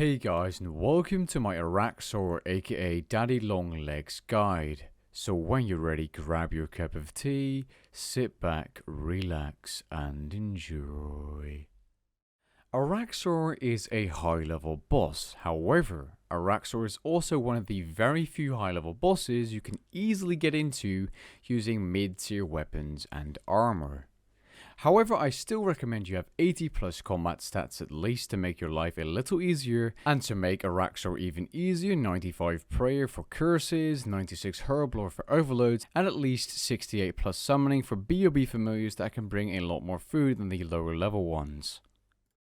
Hey guys, and welcome to my Araxxor aka Daddy Longlegs guide. So when you're ready, grab your cup of tea, sit back, relax and enjoy. Araxxor is a high level boss. However, Araxxor is also one of the very few high level bosses you can easily get into using mid tier weapons and armor. However, I still recommend you have 80 plus combat stats at least to make your life a little easier, and to make Araxxor even easier, 95 prayer for curses, 96 herblore for overloads, and at least 68 plus summoning for BOB familiars that can bring a lot more food than the lower level ones.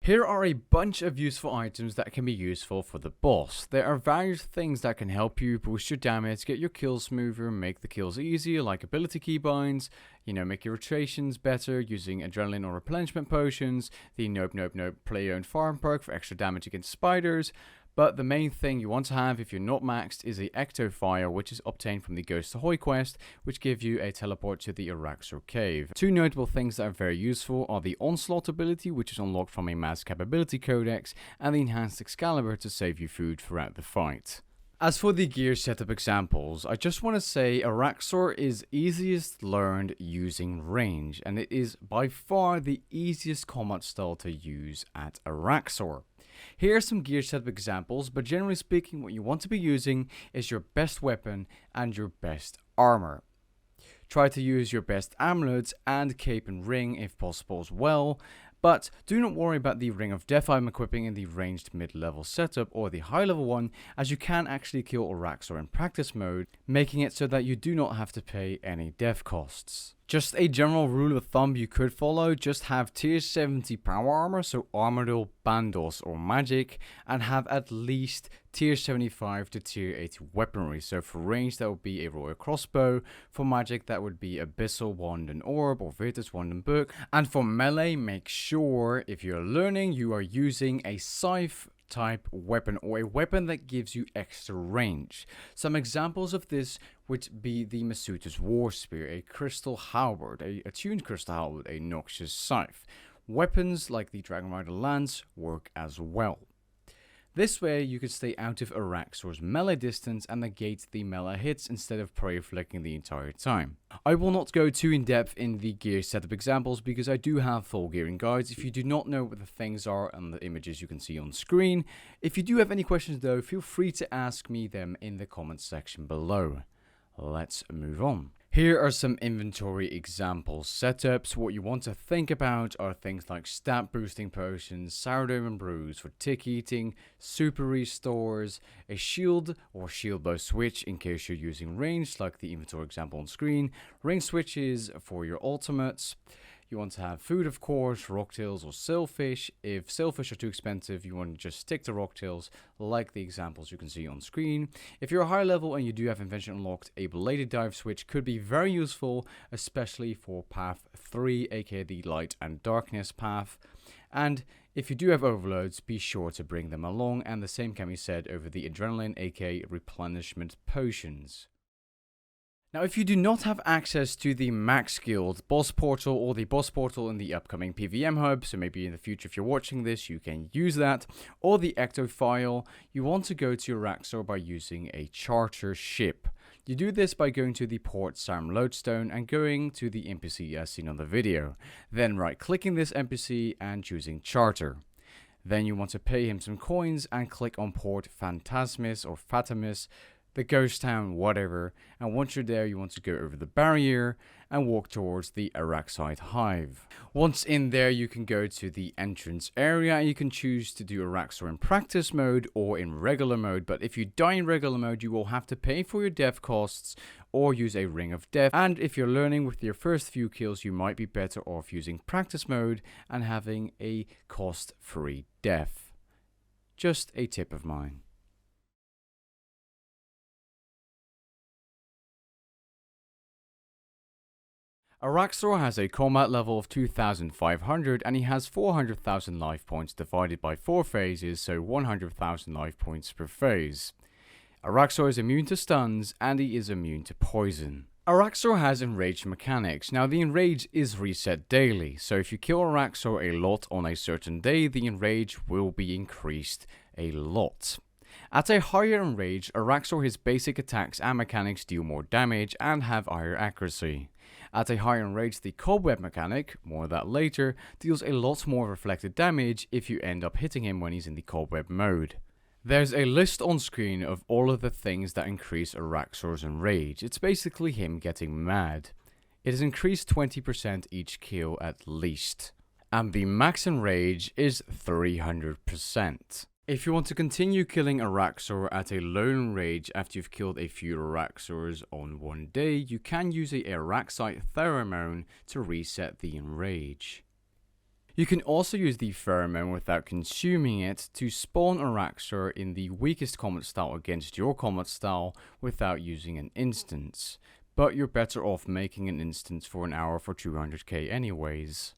Here are a bunch of useful items that can be useful for the boss. There are various things that can help you boost your damage, get your kills smoother, make the kills easier, like ability keybinds, make your rotations better using adrenaline or replenishment potions, the nope player owned farm perk for extra damage against spiders. But the main thing you want to have if you're not maxed is a Ecto Fire, which is obtained from the Ghost Ahoy quest, which gives you a teleport to the Araxxor cave. Two notable things that are very useful are the Onslaught ability, which is unlocked from a Mass Capability Codex, and the Enhanced Excalibur to save you food throughout the fight. As for the gear setup examples, I just want to say Araxxor is easiest learned using range, and it is by far the easiest combat style to use at Araxxor. Here are some gear setup examples, but generally speaking what you want to be using is your best weapon and your best armor. Try to use your best amulets and cape and ring if possible as well, but do not worry about the Ring of Death I'm equipping in the ranged mid-level setup or the high-level one, as you can actually kill Araxxor in practice mode, making it so that you do not have to pay any death costs. Just a general rule of thumb you could follow, just have tier 70 power armor, so Armadyl, Bandos or Magic, and have at least tier 75 to tier 80 weaponry. So for range that would be a Royal Crossbow, for Magic that would be Abyssal Wand and Orb or Virtus Wand and Book, and for melee make sure if you're learning you are using a Scythe type weapon or a weapon that gives you extra range. Some examples of this would be the Masuda's War Spear, a Crystal Halberd, a attuned Crystal Halberd, a Noxious Scythe. Weapons like the Dragon Rider Lance work as well. This way you can stay out of Araxxor's melee distance and negate the melee hits instead of prayer flicking the entire time. I will not go too in depth in the gear setup examples because I do have full gearing guides if you do not know what the things are and the images you can see on screen. If you do have any questions though, feel free to ask me them in the comments section below. Let's move on. Here are some inventory example setups. What you want to think about are things like stat boosting potions, sourdough and brews for tick eating, super restores, a shield or shield bow switch in case you're using range like the inventory example on screen, ring switches for your ultimates. You want to have food, of course, rocktails or sailfish. If sailfish are too expensive, you want to just stick to rocktails, like the examples you can see on screen. If you're a high level and you do have invention unlocked, a bladed dive switch could be very useful, especially for path 3, aka the light and darkness path. And if you do have overloads, be sure to bring them along, and the same can be said over the adrenaline, aka replenishment potions. Now, if you do not have access to the Max Guild boss portal or the boss portal in the upcoming PVM hub, so maybe in the future if you're watching this you can use that, or the Ecto File, you want to go to Araxxor by using a charter ship. You do this by going to the Port Sarum Lodestone and going to the NPC as seen on the video. Then right clicking this NPC and choosing charter. Then you want to pay him some coins and click on Port Phantasmus or Fatamus, the ghost town, whatever, and once you're there you want to go over the barrier and walk towards the Araxxor hive. Once in there you can go to the entrance area and you can choose to do Araxxor in practice mode or in regular mode, but if you die in regular mode you will have to pay for your death costs or use a Ring of Death, and if you're learning with your first few kills you might be better off using practice mode and having a cost-free death. Just a tip of mine. Araxxor has a combat level of 2500 and he has 400,000 life points divided by 4 phases, so 100,000 life points per phase. Araxxor is immune to stuns and he is immune to poison. Araxxor has enrage mechanics. Now the enrage is reset daily, so if you kill Araxxor a lot on a certain day, the enrage will be increased a lot. At a higher enrage, Araxxor his basic attacks and mechanics deal more damage and have higher accuracy. At a higher enrage, the cobweb mechanic, more of that later, deals a lot more reflected damage if you end up hitting him when he's in the cobweb mode. There's a list on screen of all of the things that increase Araxxor's enrage. It's basically him getting mad. It is increased 20% each kill at least. And the max enrage is 300%. If you want to continue killing Araxxor at a low enrage after you've killed a few Araxxors on one day, you can use a Araxxite pheromone to reset the enrage. You can also use the pheromone without consuming it to spawn Araxxor in the weakest combat style against your combat style without using an instance, but you're better off making an instance for an hour for 200k anyways.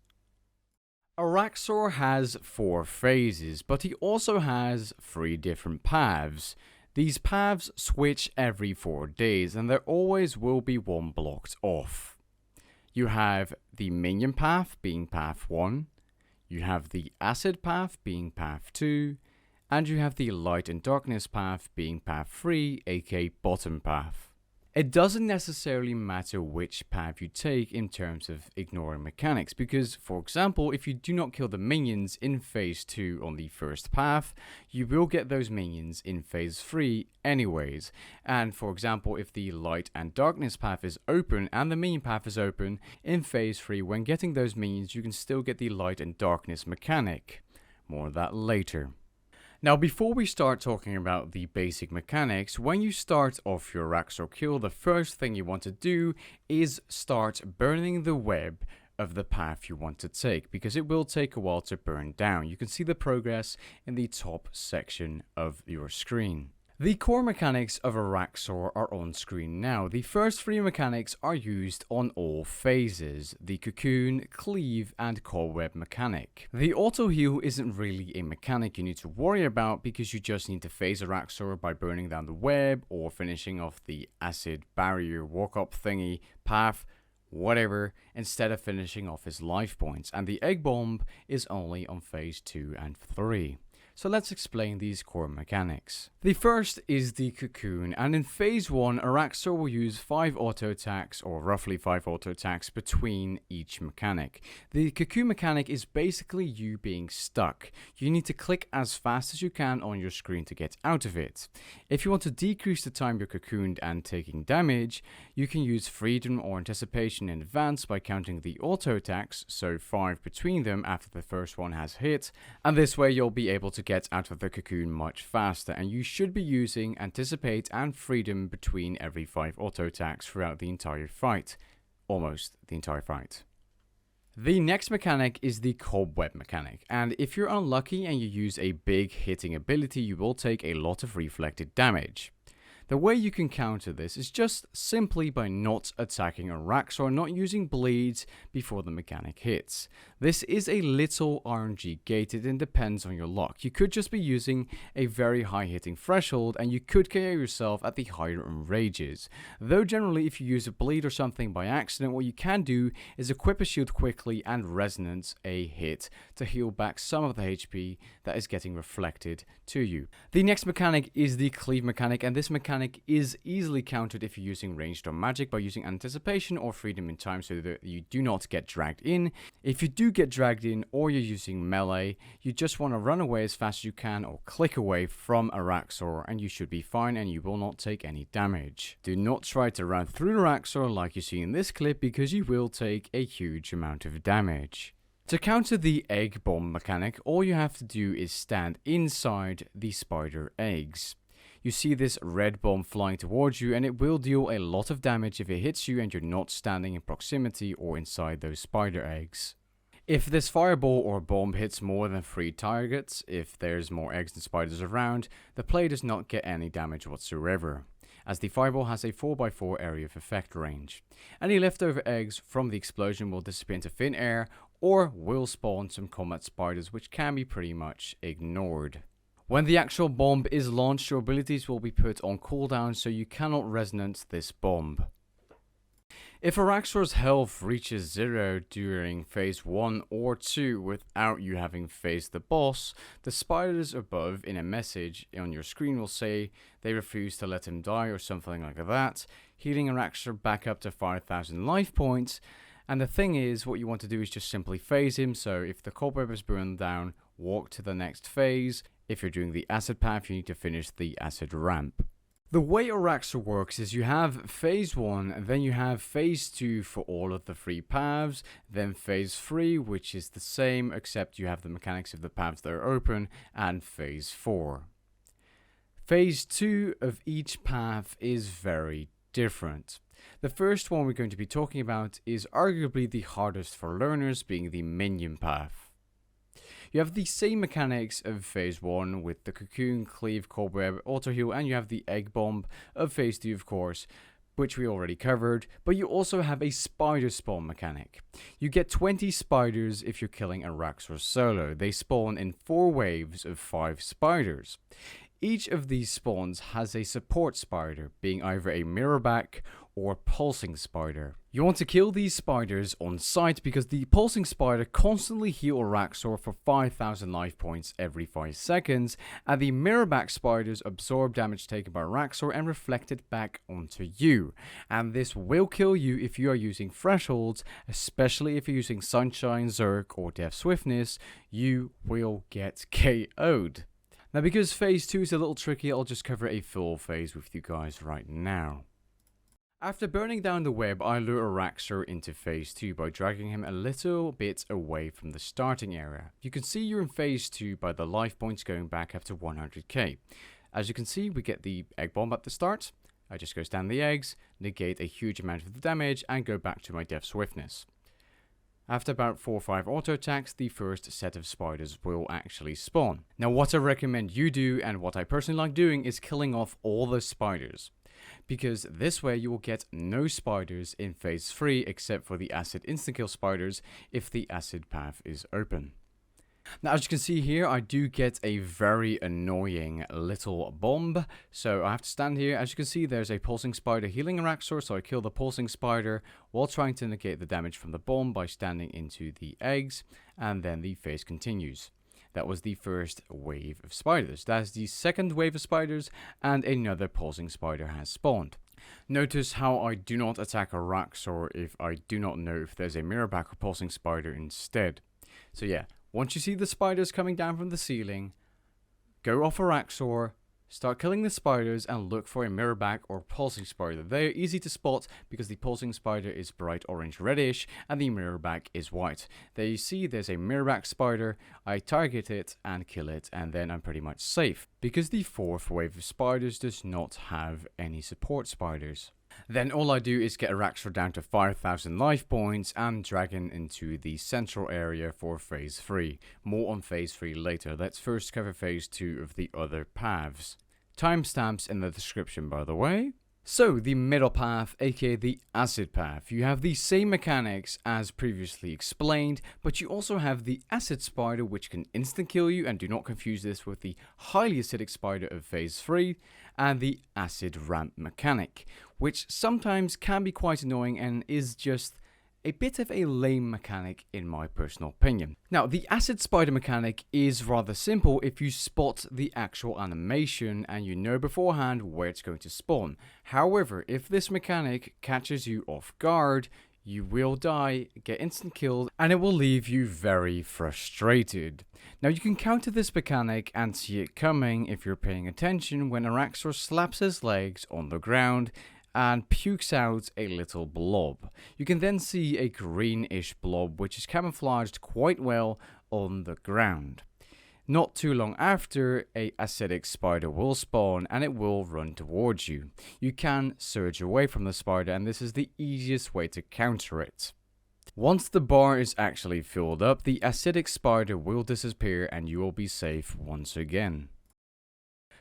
Araxxor has 4 phases, but he also has 3 different paths. These paths switch every 4 days and there always will be one blocked off. You have the Minion path being path 1. You have the Acid path being path 2, and you have the Light and Darkness path being path 3, aka bottom path. It doesn't necessarily matter which path you take in terms of ignoring mechanics, because for example, if you do not kill the minions in phase 2 on the first path, you will get those minions in phase 3 anyways. And for example, if the Light and Darkness path is open and the minion path is open, in phase 3 when getting those minions you can still get the Light and Darkness mechanic. More of that later. Now before we start talking about the basic mechanics, when you start off your Araxxor kill, the first thing you want to do is start burning the web of the path you want to take, because it will take a while to burn down. You can see the progress in the top section of your screen. The core mechanics of Araxxor are on screen now. The first 3 mechanics are used on all phases: the cocoon, cleave, and cobweb mechanic. The auto heal isn't really a mechanic you need to worry about, because you just need to phase Araxxor by burning down the web or finishing off the acid barrier walk up thingy path, whatever, instead of finishing off his life points, and the egg bomb is only on phase 2 and 3. So let's explain these core mechanics. The first is the cocoon, and in phase 1 Araxxor will use 5 auto attacks, or roughly 5 auto attacks between each mechanic. The cocoon mechanic is basically you being stuck. You need to click as fast as you can on your screen to get out of it. If you want to decrease the time you're cocooned and taking damage, you can use freedom or anticipation in advance by counting the auto attacks, so 5 between them after the first one has hit, and this way you'll be able to get out of the cocoon much faster, and you should be using anticipate and freedom between every 5 auto attacks throughout the entire fight. Almost the entire fight. The next mechanic is the cobweb mechanic, and if you're unlucky and you use a big hitting ability, you will take a lot of reflected damage. The way you can counter this is just simply by not attacking Araxxor, not using bleeds before the mechanic hits. This is a little RNG gated and depends on your luck. You could just be using a very high hitting threshold and you could KO yourself at the higher enrages. Though generally if you use a bleed or something by accident, what you can do is equip a shield quickly and resonance a hit to heal back some of the HP that is getting reflected to you. The next mechanic is the cleave mechanic, and this mechanic is easily countered if you're using ranged or magic by using anticipation or freedom in time so that you do not get dragged in. If you do get dragged in or you're using melee, you just want to run away as fast as you can or click away from Araxxor and you should be fine and you will not take any damage. Do not try to run through Araxxor like you see in this clip, because you will take a huge amount of damage. To counter the egg bomb mechanic, all you have to do is stand inside the spider eggs. You see this red bomb flying towards you and it will deal a lot of damage if it hits you and you're not standing in proximity or inside those spider eggs. If this fireball or bomb hits more than 3 targets, if there's more eggs than spiders around, the player does not get any damage whatsoever, as the fireball has a 4x4 area of effect range. Any leftover eggs from the explosion will disappear into thin air or will spawn some combat spiders, which can be pretty much ignored. When the actual bomb is launched, your abilities will be put on cooldown so you cannot resonance this bomb. If Araxxor's health reaches 0 during phase 1 or 2 without you having faced the boss, the spiders above in a message on your screen will say they refuse to let him die or something like that, healing Araxxor back up to 5,000 life points. And the thing is, what you want to do is just simply phase him, so if the cobweb is burned down, walk to the next phase. If you're doing the acid path, you need to finish the acid ramp. The way Araxxor works is you have phase 1, then you have phase 2 for all of the 3 paths, then phase 3, which is the same except you have the mechanics of the paths that are open, and phase 4. Phase 2 of each path is very different. The first one we're going to be talking about is arguably the hardest for learners, being the Minion path. You have the same mechanics of phase 1 with the cocoon, cleave, cobweb, auto heal, and you have the egg bomb of phase 2 of course, which we already covered, but you also have a spider spawn mechanic. You get 20 spiders if you're killing Araxxor solo. They spawn in 4 waves of 5 spiders. Each of these spawns has a support spider, being either a mirrorback or pulsing spider. You want to kill these spiders on sight because the pulsing spider constantly heals Araxxor for 5,000 life points every 5 seconds, and the mirrorback spiders absorb damage taken by Araxxor and reflect it back onto you. And this will kill you if you are using thresholds, especially if you're using Sunshine, Zerk, or Death Swiftness. You will get KO'd. Now, because phase 2 is a little tricky, I'll just cover a full phase with you guys right now. After burning down the web, I lure Araxxor into phase 2 by dragging him a little bit away from the starting area. You can see you're in phase 2 by the life points going back up to 100k. As you can see, we get the egg bomb at the start. I just go stand the eggs, negate a huge amount of the damage, and go back to my Death Swiftness. After about 4 or 5 auto attacks, the first set of spiders will actually spawn. Now, what I recommend you do, and what I personally like doing, is killing off all the spiders. Because this way you will get no spiders in phase 3 except for the acid instant kill spiders if the acid path is open. Now, as you can see here, I do get a very annoying little bomb. So I have to stand here. As you can see, there's a pulsing spider healing Araxxor, so I kill the pulsing spider while trying to negate the damage from the bomb by standing into the eggs, and then the phase continues. That was the first wave of spiders. That's the second wave of spiders, and another pulsing spider has spawned. Notice how I do not attack Araxxor if I do not know if there's a mirrorback or pulsing spider instead. So yeah, once you see the spiders coming down from the ceiling, go off Araxxor, start killing the spiders, and look for a mirrorback or pulsing spider. They are easy to spot because the pulsing spider is bright orange reddish and the mirrorback is white. There you see there's a mirrorback spider. I target it and kill it, and then I'm pretty much safe because the fourth wave of spiders does not have any support spiders. Then all I do is get Araxxor down to 5,000 life points and drag him into the central area for phase 3. More on phase 3 later. Let's first cover phase 2 of the other paths. Timestamps in the description, by the way. So, the middle path, aka the acid path. You have the same mechanics as previously explained, but you also have the acid spider, which can instant kill you, and do not confuse this with the highly acidic spider of phase 3, and the acid ramp mechanic, which sometimes can be quite annoying and is just a bit of a lame mechanic in my personal opinion. Now, the acid spider mechanic is rather simple if you spot the actual animation and you know beforehand where it's going to spawn. However, if this mechanic catches you off guard, you will die, get instant killed, and it will leave you very frustrated. Now, you can counter this mechanic and see it coming if you're paying attention when Araxxor slaps his legs on the ground and pukes out a little blob. You can then see a greenish blob which is camouflaged quite well on the ground. Not too long after, a acidic spider will spawn and it will run towards you. You can surge away from the spider, and this is the easiest way to counter it. Once the bar is actually filled up, the acidic spider will disappear and you will be safe once again.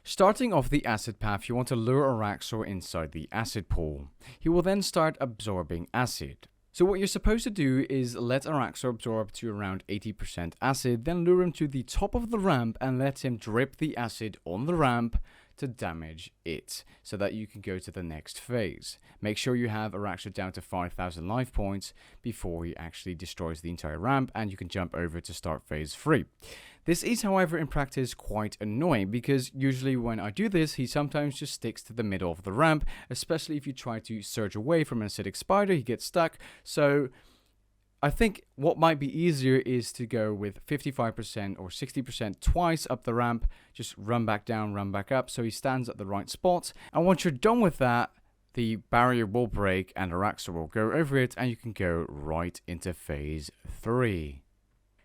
Starting off the acid path, you want to lure Araxxor inside the acid pool. He will then start absorbing acid. So what you're supposed to do is let Araxxor absorb to around 80% acid, then lure him to the top of the ramp and let him drip the acid on the ramp to damage it so that you can go to the next phase. Make sure you have Araxxor down to 5,000 life points before he actually destroys the entire ramp and you can jump over to start phase 3. This is, however, in practice quite annoying because usually when I do this, he sometimes just sticks to the middle of the ramp, especially if you try to surge away from an acidic spider, he gets stuck. So I think what might be easier is to go with 55% or 60% twice up the ramp, just run back down, run back up, so he stands at the right spot. And once you're done with that, the barrier will break and Araxxor will go over it and you can go right into phase 3.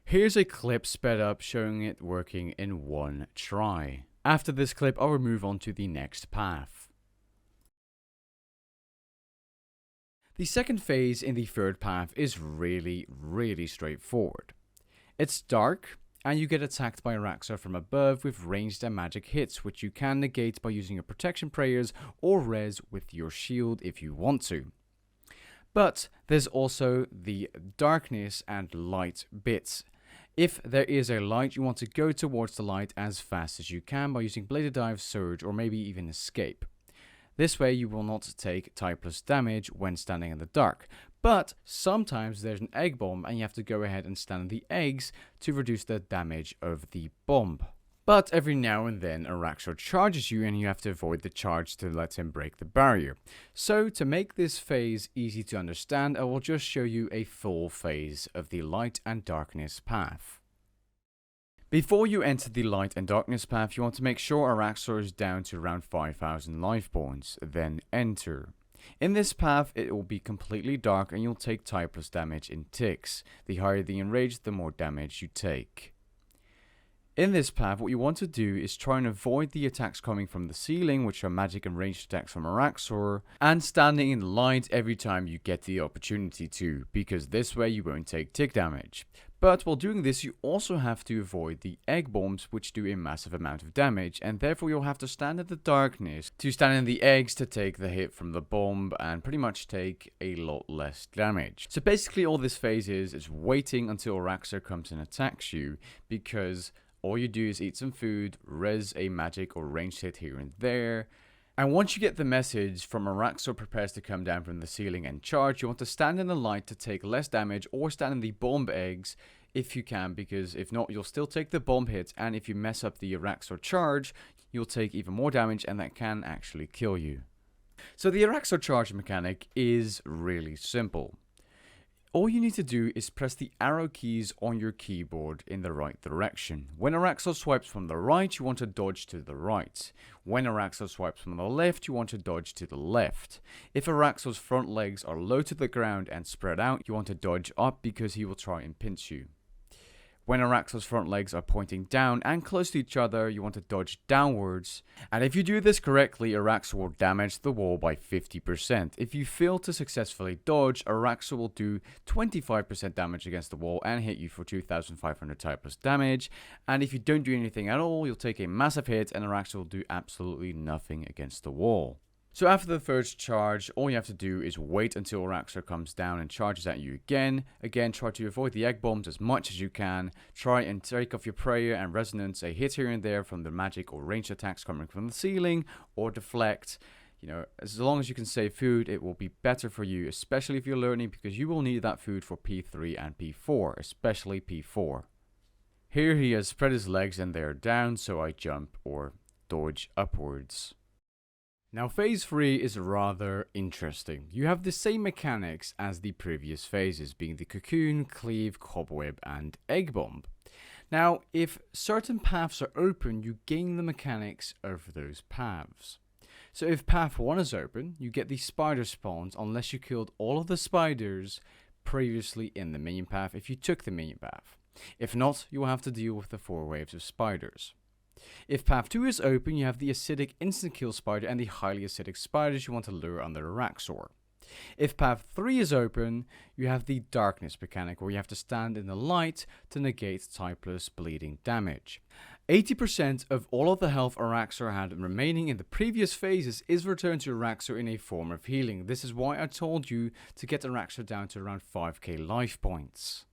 Here's a clip sped up showing it working in one try. After this clip, I will move on to the next path. The second phase in the third path is really straightforward. It's dark, and you get attacked by Araxxor from above with ranged and magic hits, which you can negate by using your protection prayers or res with your shield if you want to. But there's also the darkness and light bits. If there is a light, you want to go towards the light as fast as you can by using Bladed Dive, Surge, or maybe even Escape. This way you will not take type-plus damage when standing in the dark. But sometimes there's an egg bomb and you have to go ahead and stand in the eggs to reduce the damage of the bomb. But every now and then Araxxor charges you and you have to avoid the charge to let him break the barrier. So to make this phase easy to understand, I will just show you a full phase of the light and darkness path. Before you enter the light and darkness path, you want to make sure Araxxor is down to around 5,000 life points, then enter. In this path, it will be completely dark and you'll take type-plus damage in ticks. The higher the enrage, the more damage you take. In this path, what you want to do is try and avoid the attacks coming from the ceiling, which are magic and ranged attacks from Araxxor, and standing in the light every time you get the opportunity to, because this way you won't take tick damage. But while doing this, you also have to avoid the egg bombs, which do a massive amount of damage, and therefore you'll have to stand in the darkness to stand in the eggs to take the hit from the bomb and pretty much take a lot less damage. So basically all this phase is waiting until Araxxor comes and attacks you, because all you do is eat some food, res a magic or ranged hit here and there. And once you get the message from Araxxor prepares to come down from the ceiling and charge, you want to stand in the light to take less damage or stand in the bomb eggs if you can, because if not, you'll still take the bomb hits, and if you mess up the Araxxor charge, you'll take even more damage and that can actually kill you. So the Araxxor charge mechanic is really simple. All you need to do is press the arrow keys on your keyboard in the right direction. When Araxxor swipes from the right, you want to dodge to the right. When Araxxor swipes from the left, you want to dodge to the left. If Araxxor's front legs are low to the ground and spread out, you want to dodge up because he will try and pinch you. When Araxxor's front legs are pointing down and close to each other, you want to dodge downwards. And if you do this correctly, Araxxor will damage the wall by 50%. If you fail to successfully dodge, Araxxor will do 25% damage against the wall and hit you for 2,500 type-plus damage. And if you don't do anything at all, you'll take a massive hit and Araxxor will do absolutely nothing against the wall. So after the first charge, all you have to do is wait until Araxxor comes down and charges at you again. Again, try to avoid the egg bombs as much as you can. Try and take off your prayer and resonance, a hit here and there from the magic or ranged attacks coming from the ceiling, or deflect. You know, as long as you can save food, it will be better for you, especially if you're learning, because you will need that food for P3 and P4, especially P4. Here he has spread his legs and they're down, so I jump or dodge upwards. Now phase 3 is rather interesting. You have the same mechanics as the previous phases, being the cocoon, cleave, cobweb, and egg bomb. Now if certain paths are open, you gain the mechanics of those paths. So if path 1 is open, you get the spider spawns unless you killed all of the spiders previously in the minion path if you took the minion path. If not, you will have to deal with the 4 waves of spiders. If path 2 is open, you have the acidic instant kill spider and the highly acidic spiders you want to lure under Araxxor. If path 3 is open, you have the darkness mechanic where you have to stand in the light to negate type-plus bleeding damage. 80% of all of the health Araxxor had remaining in the previous phases is returned to Araxxor in a form of healing. This is why I told you to get Araxxor down to around 5k life points.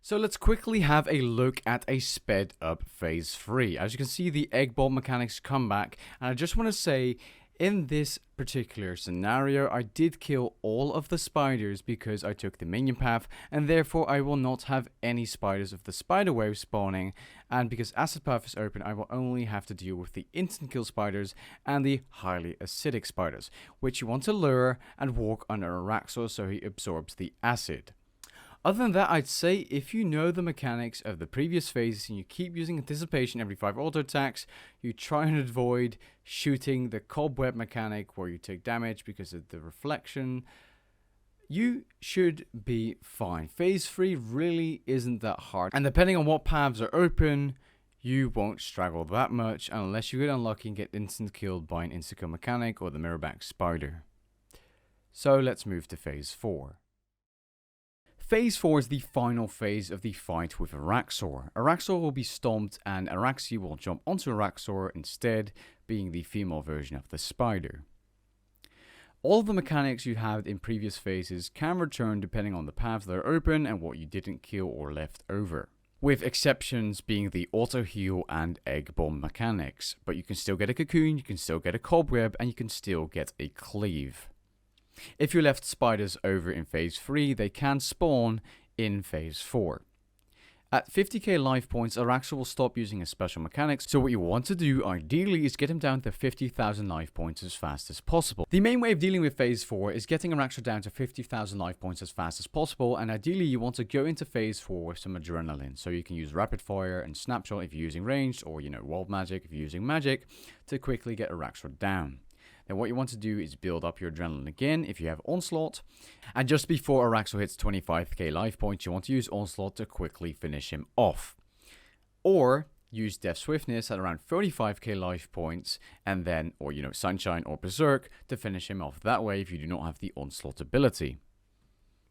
So let's quickly have a look at a sped up phase 3. As you can see, the egg bomb mechanics come back, and I just want to say, in this particular scenario, I did kill all of the spiders because I took the minion path, and therefore I will not have any spiders of the spider wave spawning, and because acid path is open, I will only have to deal with the instant kill spiders and the highly acidic spiders, which you want to lure and walk under Araxxor so he absorbs the acid. Other than that, I'd say if you know the mechanics of the previous phases and you keep using anticipation every 5 auto attacks, you try and avoid shooting the cobweb mechanic where you take damage because of the reflection, you should be fine. Phase 3 really isn't that hard, and depending on what paths are open, you won't struggle that much unless you get unlucky and get instant killed by an instant kill mechanic or the mirrorback spider. So let's move to phase 4. Phase 4 is the final phase of the fight with Araxxor. Araxxor will be stomped and Araxxor will jump onto Araxxor instead, being the female version of the spider. All of the mechanics you had in previous phases can return depending on the paths that are open and what you didn't kill or left over, with exceptions being the auto heal and egg bomb mechanics, but you can still get a cocoon, you can still get a cobweb, and you can still get a cleave. If you left spiders over in phase 3, they can spawn in phase 4. At 50k life points, Araxxor will stop using his special mechanics, so what you want to do ideally is get him down to 50,000 life points as fast as possible. The main way of dealing with phase 4 is getting Araxxor down to 50,000 life points as fast as possible, and ideally you want to go into phase 4 with some adrenaline, so you can use rapid fire and snapshot if you're using ranged, or wild magic if you're using magic, to quickly get Araxxor down. Then what you want to do is build up your adrenaline again if you have Onslaught. And just before Araxxor hits 25k life points, you want to use Onslaught to quickly finish him off. Or use Death Swiftness at around 35k life points, and then, or Sunshine or Berserk to finish him off that way if you do not have the Onslaught ability.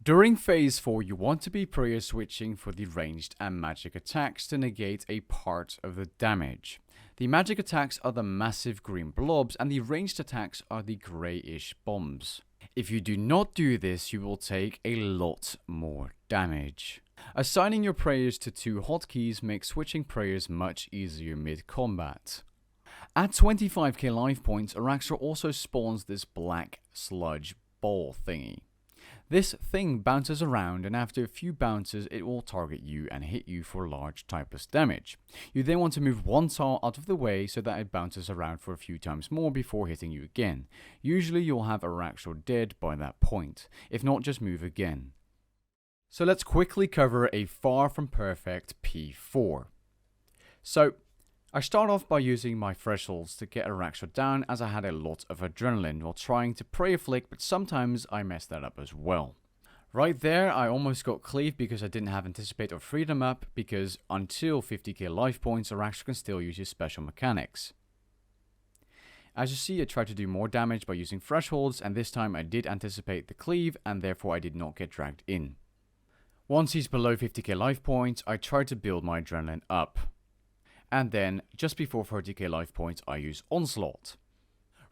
During phase 4, you want to be prayer switching for the ranged and magic attacks to negate a part of the damage. The magic attacks are the massive green blobs and the ranged attacks are the greyish bombs. If you do not do this, you will take a lot more damage. Assigning your prayers to 2 hotkeys makes switching prayers much easier mid-combat. At 25k life points, Araxxor also spawns this black sludge ball thingy. This thing bounces around, and after a few bounces it will target you and hit you for large typeless damage. You then want to move one tile out of the way so that it bounces around for a few times more before hitting you again. Usually you'll have Araxxor dead by that point, if not just move again. So let's quickly cover a far from perfect P4. So I start off by using my thresholds to get Araxxor down, as I had a lot of adrenaline while trying to prayer flick, but sometimes I messed that up as well. Right there, I almost got cleave because I didn't have anticipate or freedom up, because until 50k life points, Araxxor can still use his special mechanics. As you see, I tried to do more damage by using thresholds, and this time I did anticipate the cleave, and therefore I did not get dragged in. Once he's below 50k life points, I tried to build my adrenaline up. And then, just before 30k life points, I use Onslaught.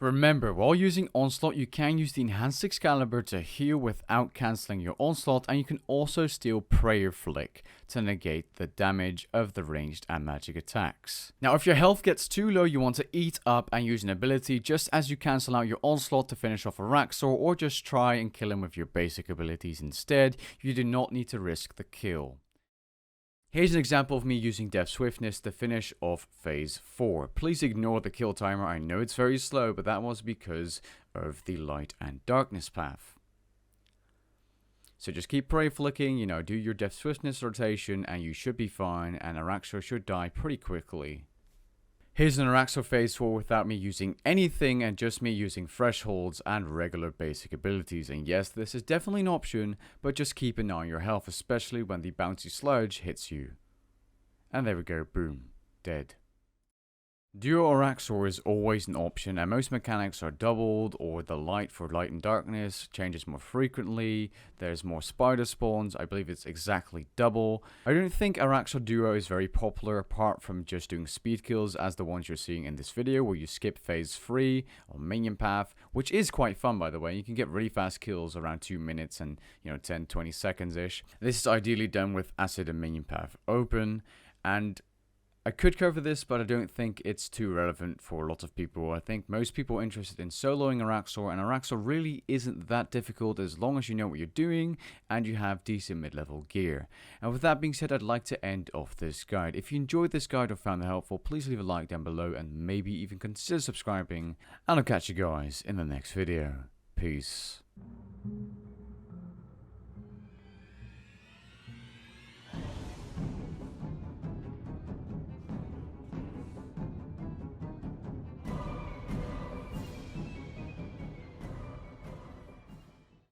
Remember, while using Onslaught, you can use the Enhanced Excalibur to heal without cancelling your Onslaught, and you can also steal Prayer Flick to negate the damage of the ranged and magic attacks. Now, if your health gets too low, you want to eat up and use an ability just as you cancel out your Onslaught to finish off Araxxor, or just try and kill him with your basic abilities instead. You do not need to risk the kill. Here's an example of me using Death Swiftness to finish off phase 4. Please ignore the kill timer, I know it's very slow, but that was because of the light and darkness path. So just keep prayer flicking, do your Death Swiftness rotation and you should be fine, and Araxxor should die pretty quickly. Here's an Araxxor phase 4 without me using anything and just me using thresholds and regular basic abilities. And yes, this is definitely an option, but just keep an eye on your health, especially when the bouncy sludge hits you. And there we go, boom, dead. Duo Araxxor is always an option, and most mechanics are doubled, or the light for light and darkness changes more frequently. There's more spider spawns, I believe it's exactly double. I don't think Araxxor Duo is very popular apart from just doing speed kills as the ones you're seeing in this video, where you skip phase 3 or Minion path, which is quite fun by the way. You can get really fast kills around 2 minutes and 10-20 seconds ish. This is ideally done with acid and Minion path open, and I could cover this, but I don't think it's too relevant for a lot of people. I think most people are interested in soloing Araxxor, and Araxxor really isn't that difficult as long as you know what you're doing and you have decent mid-level gear. And with that being said, I'd like to end off this guide. If you enjoyed this guide or found it helpful, please leave a like down below and maybe even consider subscribing. And I'll catch you guys in the next video. Peace.